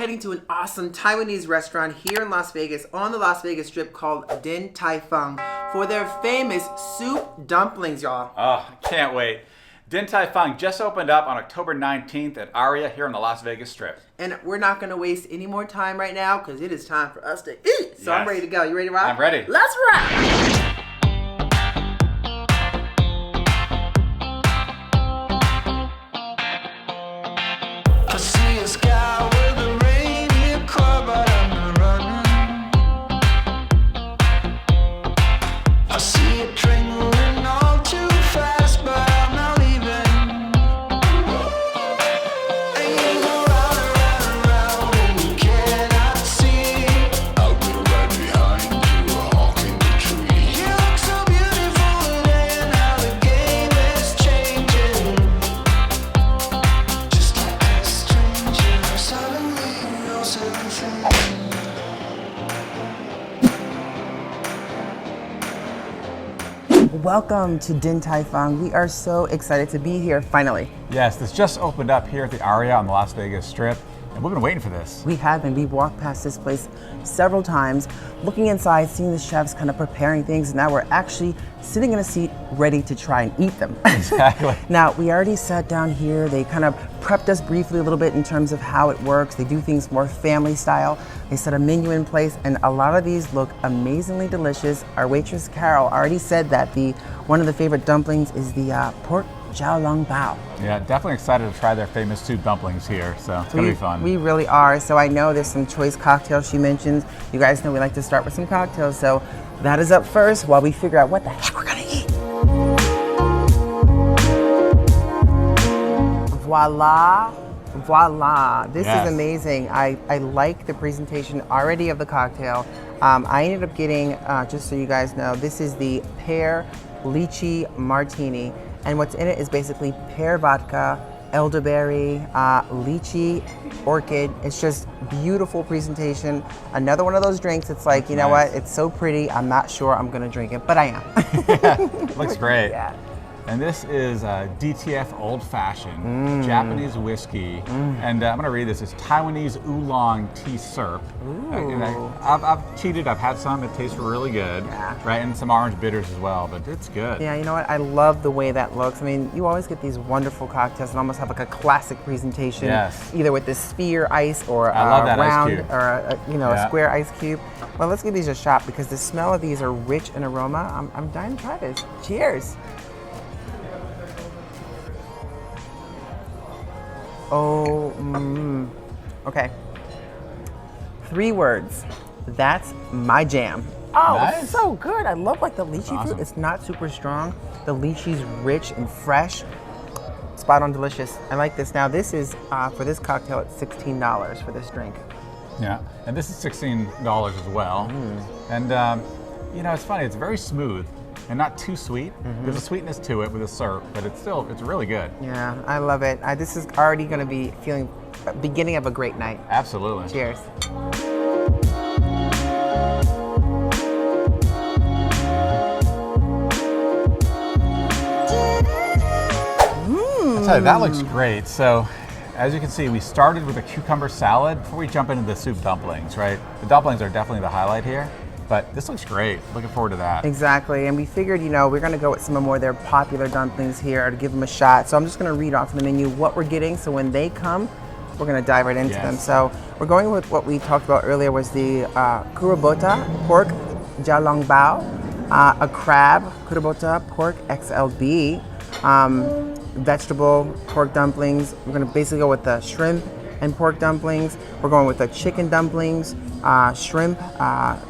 heading to an awesome Taiwanese restaurant here in Las Vegas on the Las Vegas Strip called Din Tai Fung for their famous soup dumplings, y'all. Oh, can't wait. Din Tai Fung just opened up on October 19th at Aria here on the Las Vegas Strip. And we're not going to waste any more time right now because it is time for us to eat. So I'm ready to go. You ready to rock? I'm ready. Let's rock! Welcome to Din Tai Fung. We are so excited to be here finally. Yes, this just opened up here at the Aria on the Las Vegas Strip, and we've been waiting for this. We have been. We've walked past this place several times, looking inside, seeing the chefs kind of preparing things, and now we're actually sitting in a seat ready to try and eat them. Exactly. Now, we already sat down here. They kind of prepped us briefly a little bit in terms of how it works. They do things more family style. They set a menu in place, and a lot of these look amazingly delicious. Our waitress, Carol, already said that one of the favorite dumplings is the pork xiaolongbao. Yeah, definitely excited to try their famous soup dumplings here, so it's going to be fun. We really are. So I know there's some choice cocktails she mentioned. You guys know we like to start with some cocktails, so that is up first while we figure out what the heck we're going to eat. Voila. Voila. This is amazing. I like the presentation already of the cocktail. I ended up getting, just so you guys know, this is the pear lychee martini. And what's in it is basically pear vodka, elderberry, lychee, orchid. It's just beautiful presentation. Another one of those drinks. It's like, you know what? It's so pretty. I'm not sure I'm going to drink it, but I am. Yeah, looks great. Yeah. And this is DTF Old Fashioned, Japanese whiskey. And I'm gonna read this. It's Taiwanese oolong tea syrup. I've cheated, I've had some, it tastes really good. Yeah. Right, and some orange bitters as well, but it's good. Yeah, you know what? I love the way that looks. I mean, you always get these wonderful cocktails and almost have like a classic presentation. Yes. Either with this sphere ice or I love that round ice cube. or a square ice cube. Well, let's give these a shot because the smell of these are rich in aroma. I'm dying to try this. Cheers. Oh, okay. 3 words. That's my jam. Oh, nice. It's so good. I love like the lychee awesome. fruit. It's not super strong. The lychee's rich and fresh. Spot on delicious. I like this. Now this is, for this cocktail, it's $16 for this drink. Yeah, and this is $16 as well. And you know, it's funny, it's very smooth and not too sweet. There's a sweetness to it with the syrup, but it's really good. Yeah, I love it. This is already going to be feeling beginning of a great night. Absolutely. Cheers. I'll tell you, that looks great. So, as you can see, we started with a cucumber salad before we jump into the soup dumplings, right? The dumplings are definitely the highlight here. But this looks great. Looking forward to that. Exactly, and we figured, you know, we're gonna go with some more of their popular dumplings here to give them a shot. So I'm just gonna read off the menu what we're getting. So when they come, we're gonna dive right into them. So we're going with what we talked about earlier was the kurabota pork xiaolongbao, a crab kurabota pork XLB, vegetable pork dumplings. We're gonna basically go with the shrimp and pork dumplings. We're going with the chicken dumplings, shrimp,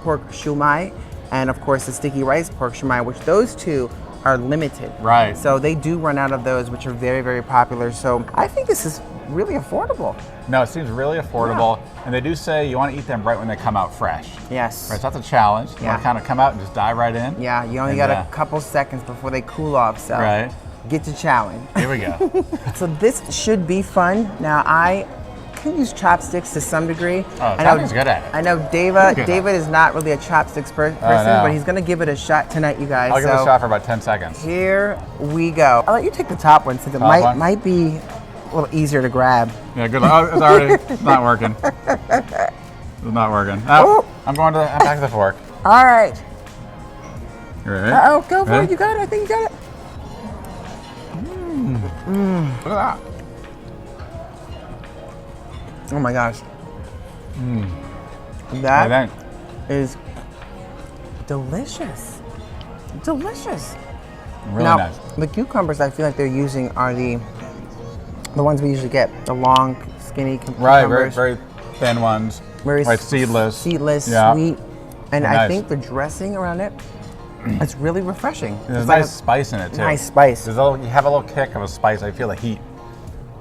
pork shumai, and of course the sticky rice pork shumai, which those two are limited. Right. So they do run out of those, which are very, very popular. So I think this is really affordable. No, it seems really affordable. Yeah. And they do say you want to eat them right when they come out fresh. Yes. Right, so that's a challenge. You want to kind of come out and just dive right in. Yeah, you only got a couple seconds before they cool off, so get your challenge. Here we go. So this should be fun. Now I can use chopsticks to some degree. Oh, Tommy's good at it. I know David is not really a chopsticks person, but he's gonna give it a shot tonight, you guys. I'll give it a shot for about 10 seconds. Here we go. I'll let you take the top one since it might be a little easier to grab. Yeah, good luck. Oh, it's already not working. It's not working. Oh, I'm going to the back of the fork. All right. You ready? Uh-oh, go for it. You got it. I think you got it. Look at that. Oh my gosh. That is delicious. Delicious. Really now, nice. The cucumbers I feel like they're using are the ones we usually get, the long, skinny cucumbers. Right, very thin ones. Very seedless. Seedless, yeah. sweet. And nice. I think the dressing around it, it's really refreshing. There's nice spice in it too. Nice spice. You have a little kick of a spice. I feel the heat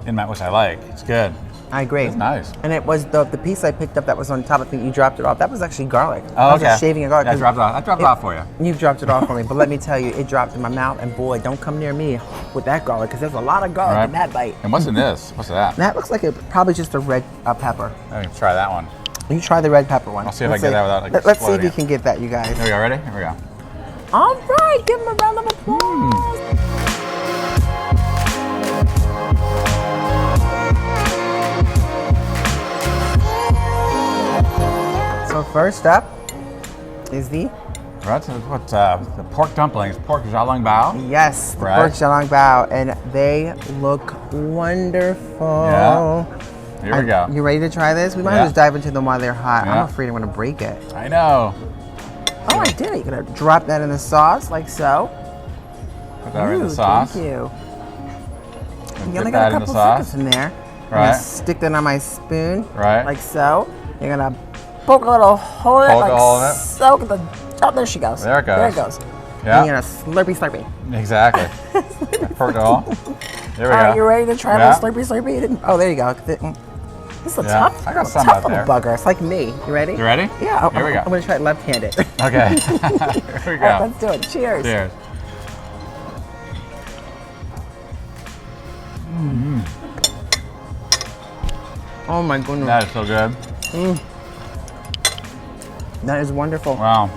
in that, which I like. It's good. I agree. It's nice. And it was the piece I picked up that was on top. I think you dropped it off. That was actually garlic. Oh, I was okay. just shaving a garlic. I dropped it off for you. You dropped it off for me, but let me tell you, it dropped in my mouth, and boy, don't come near me with that garlic, because there's a lot of garlic in that bite. And what's in this? What's that? That looks like probably just a red pepper. Let me try that one. You try the red pepper one. I'll see if I can get that without like Let's see if exploding. you can get that, you guys. Here we go. Ready? Here we go. All right, give him a round of applause. So first up is the the pork dumplings, pork xiaolongbao. Yes, the Right. pork xiaolongbao, and they look wonderful. Yeah. Here we go. You ready to try this? We might Yeah. just dive into them while they're hot. Yeah. I'm afraid I'm gonna break it. I know. Oh, I did it. You're gonna drop that in the sauce like so. Put that right in the Ooh, sauce. Thank you. And You only dip got that a in the couple sauce. seconds in there. I'm Right. gonna stick that on my spoon. Right. Like so. You're gonna poke a little hole in it. Poke a Like hole in it. so. Get the, oh, there she goes. There it goes. There it goes. Yeah. And you're gonna slurpy. Exactly. Pork all. There we All go. right, you ready to try Yeah. a little slurpy? You didn't, oh, there you go. This is a Yeah. tough, I got a some tough out little there. bugger. It's like me. You ready? You ready? Yeah. Here we go. I'm gonna try it left-handed. Okay. Here we go. All right, let's do it. Cheers. Cheers. Oh my goodness. That is so good. That is wonderful. Wow.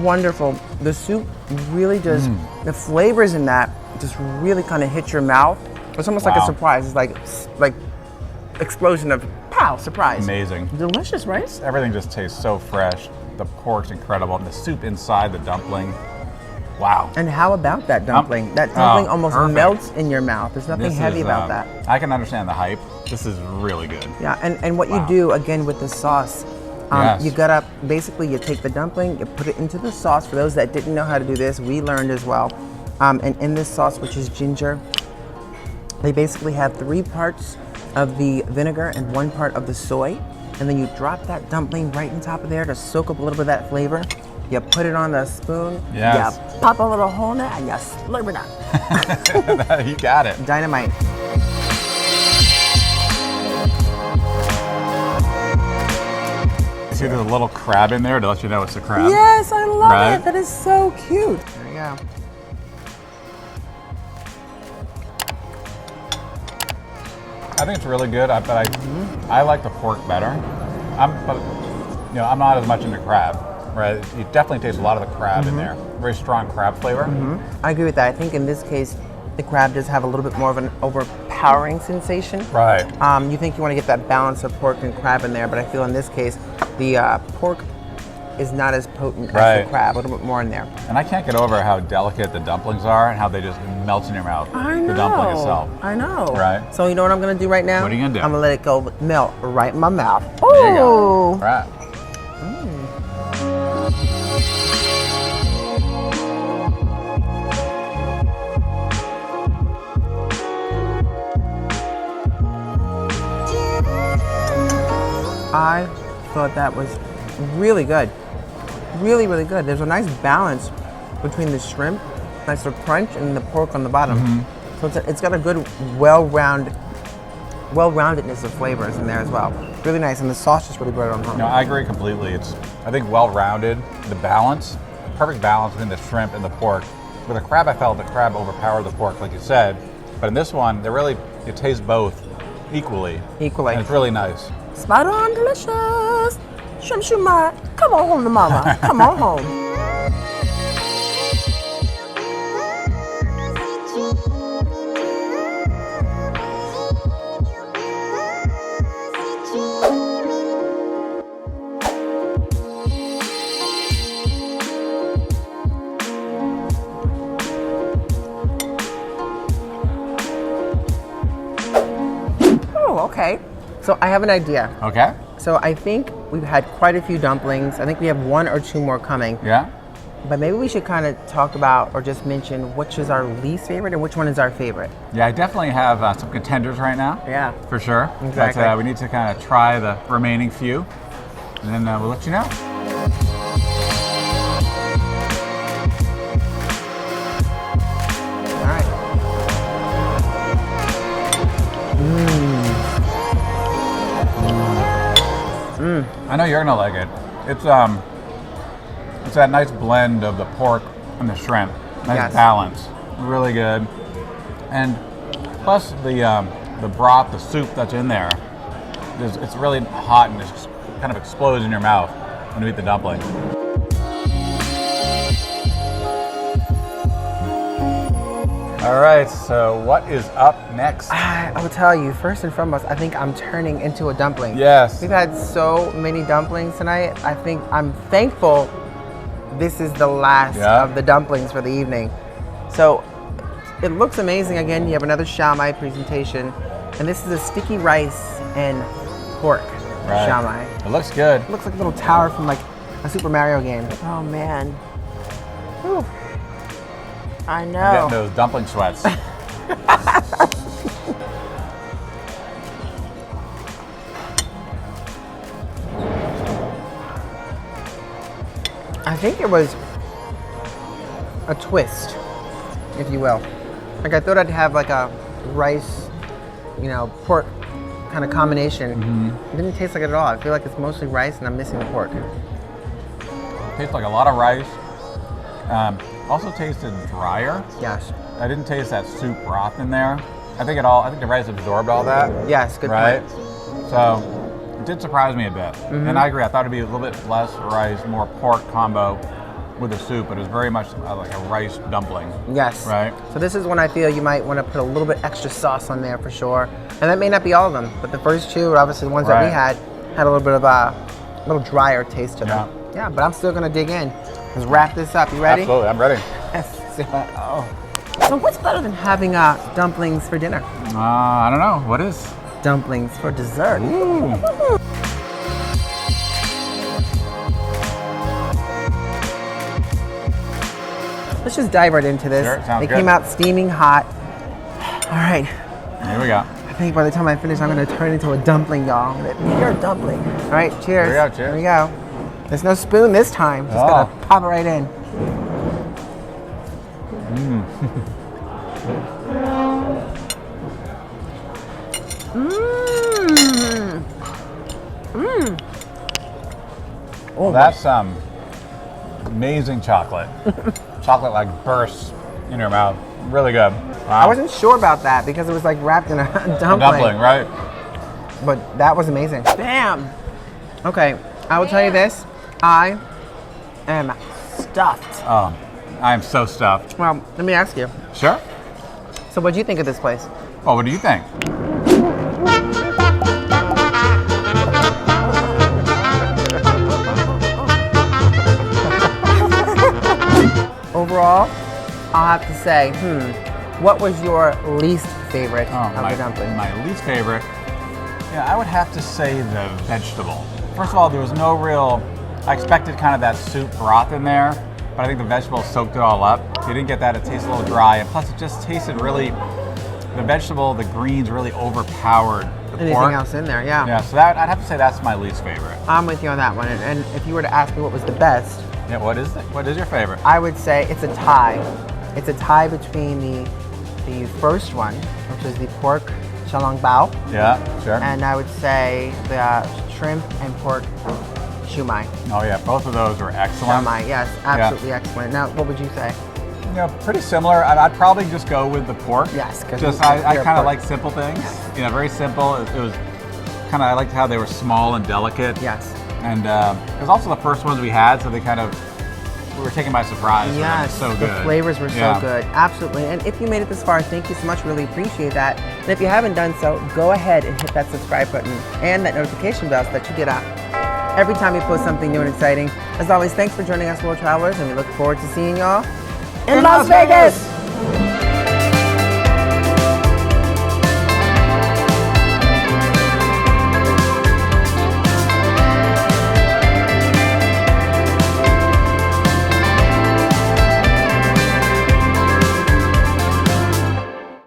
Wonderful. The soup really just, the flavors in that just really kind of hit your mouth. It's almost like a Wow. surprise. It's like explosion of pow, surprise. Amazing. Delicious, right? Everything just tastes so fresh. The pork's incredible. And the soup inside the dumpling. Wow. And how about that dumpling? That dumpling almost perfect. melts in your mouth. There's nothing This heavy is, about that. I can understand the hype. This is really good. Yeah, and what you Wow. do again with the sauce, Yes. you gotta basically you take the dumpling, you put it into the sauce. For those that didn't know how to do this, we learned as well. And in this sauce, which is ginger, they basically have 3 parts of the vinegar and 1 part of the soy, and then you drop that dumpling right on top of there to soak up a little bit of that flavor. You put it on the spoon, Yes. you pop a little hole in it, and you slurp it up. You got it. Dynamite. See there's a little crab in there to let you know it's a crab. Yes, I love Right? it. That is so cute. There you go. I think it's really good, but I like the pork better. But I'm not as much into crab. Right? You definitely taste a lot of the crab in there. Very strong crab flavor. I agree with that. I think in this case, the crab does have a little bit more of an overpowering sensation. Right. You think you want to get that balance of pork and crab in there, but I feel in this case, the pork is not as potent as the crab, a little bit more in there. And I can't get over how delicate the dumplings are and how they just melt in your mouth. I know. The dumpling itself. I know. Right. So you know what I'm going to do right now? What are you going to do? I'm going to let it go melt right in my mouth. There you go. Ooh. Right. I thought that was really good. Really, really good. There's a nice balance between the shrimp, nice little crunch, and the pork on the bottom. So it's got a good, well-roundedness of flavors in there as well. Really nice, and the sauce is really good on top. No, I agree completely. It's, I think, well-rounded. The balance, perfect balance between the shrimp and the pork. With the crab, I felt the crab overpowered the pork, like you said. But in this one, it tastes both equally. Equally. And it's really nice. Spot on, delicious. Shum shumai. Come on home to mama. Come on home. So I have an idea. Okay. So I think we've had quite a few dumplings. I think we have 1 or 2 more coming. Yeah. But maybe we should kind of talk about or just mention which is our least favorite and which one is our favorite. Yeah, I definitely have some contenders right now. Yeah. For sure. Exactly. But we need to kind of try the remaining few, and then we'll let you know. All right. I know you're gonna like it. It's that nice blend of the pork and the shrimp. Nice Yes. balance. Really good. And plus the broth, the soup that's in there, it's really hot and it just kind of explodes in your mouth when you eat the dumpling. All right, so what is up next? I will tell you, first and foremost, I think I'm turning into a dumpling. Yes. We've had so many dumplings tonight. I think I'm thankful this is the last of the dumplings for the evening. So it looks amazing. Again, you have another xiaomai presentation, and this is a sticky rice and pork xiaomai. It looks good. It looks like a little tower from like a Super Mario game. Oh man. Whew. I know. I'm getting those dumpling sweats. I think it was a twist, if you will. Like I thought I'd have like a rice, pork kind of combination. It didn't taste like it at all. I feel like it's mostly rice and I'm missing the pork. Tastes like a lot of rice. Also tasted drier. Yes. I didn't taste that soup broth in there. I think the rice absorbed all that. Yes, good right? point. So it did surprise me a bit. And I agree, I thought it'd be a little bit less rice, more pork combo with the soup, but it was very much like a rice dumpling. Yes. Right? So this is when I feel you might want to put a little bit extra sauce on there for sure. And that may not be all of them, but the first two, obviously the ones that we had a little bit of a little drier taste to them. Yeah, but I'm still gonna dig in. Let's wrap this up. You ready? Absolutely, I'm ready. So what's better than having dumplings for dinner? I don't know. What is? Dumplings for dessert. Ooh. Let's just dive right into this. Sure, sounds they good. came out steaming hot. All right. Here we go. I think by the time I finish, I'm gonna turn into a dumpling, y'all. You're a dumpling. All right, cheers. Here we go, cheers. Here we go. There's no spoon this time. Just gotta pop it right in. Oh, that's amazing chocolate. Chocolate like bursts in your mouth. Really good. Wow. I wasn't sure about that because it was like wrapped in a dumpling. A dumpling, right? But that was amazing. Bam! Okay, I will tell you this. I am stuffed. Oh, I am so stuffed. Well, let me ask you. Sure. So what do you think of this place? Well, what do you think? Overall, I'll have to say, what was your least favorite of the dumplings? My least favorite, I would have to say the vegetable. First of all, there was no real, I expected kind of that soup broth in there, but I think the vegetable soaked it all up. If you didn't get that, it tasted a little dry, and plus it just tasted really, the vegetable, the greens really overpowered the Anything pork. else in there, yeah. Yeah, so that, I'd have to say that's my least favorite. I'm with you on that one. And if you were to ask me what was the best, Yeah, what is it? What is your favorite? I would say it's a tie. It's a tie between the first one, which is the pork xiaolongbao, Yeah, sure. and I would say the shrimp and pork shumai. Oh yeah, both of those were excellent. Shumai, yes, absolutely excellent. Now, what would you say? Pretty similar. I'd probably just go with the pork. Yes, because I kind of like simple things. Very simple. It was kind of, I liked how they were small and delicate. Yes. And it was also the first ones we had, so we were taken by surprise. Yes, so good. the flavors were so good. Absolutely. And if you made it this far, thank you so much. Really appreciate that. And if you haven't done so, go ahead and hit that subscribe button and that notification bell so that you get every time we post something new and exciting. As always, thanks for joining us, world travelers, and we look forward to seeing y'all in Las Vegas.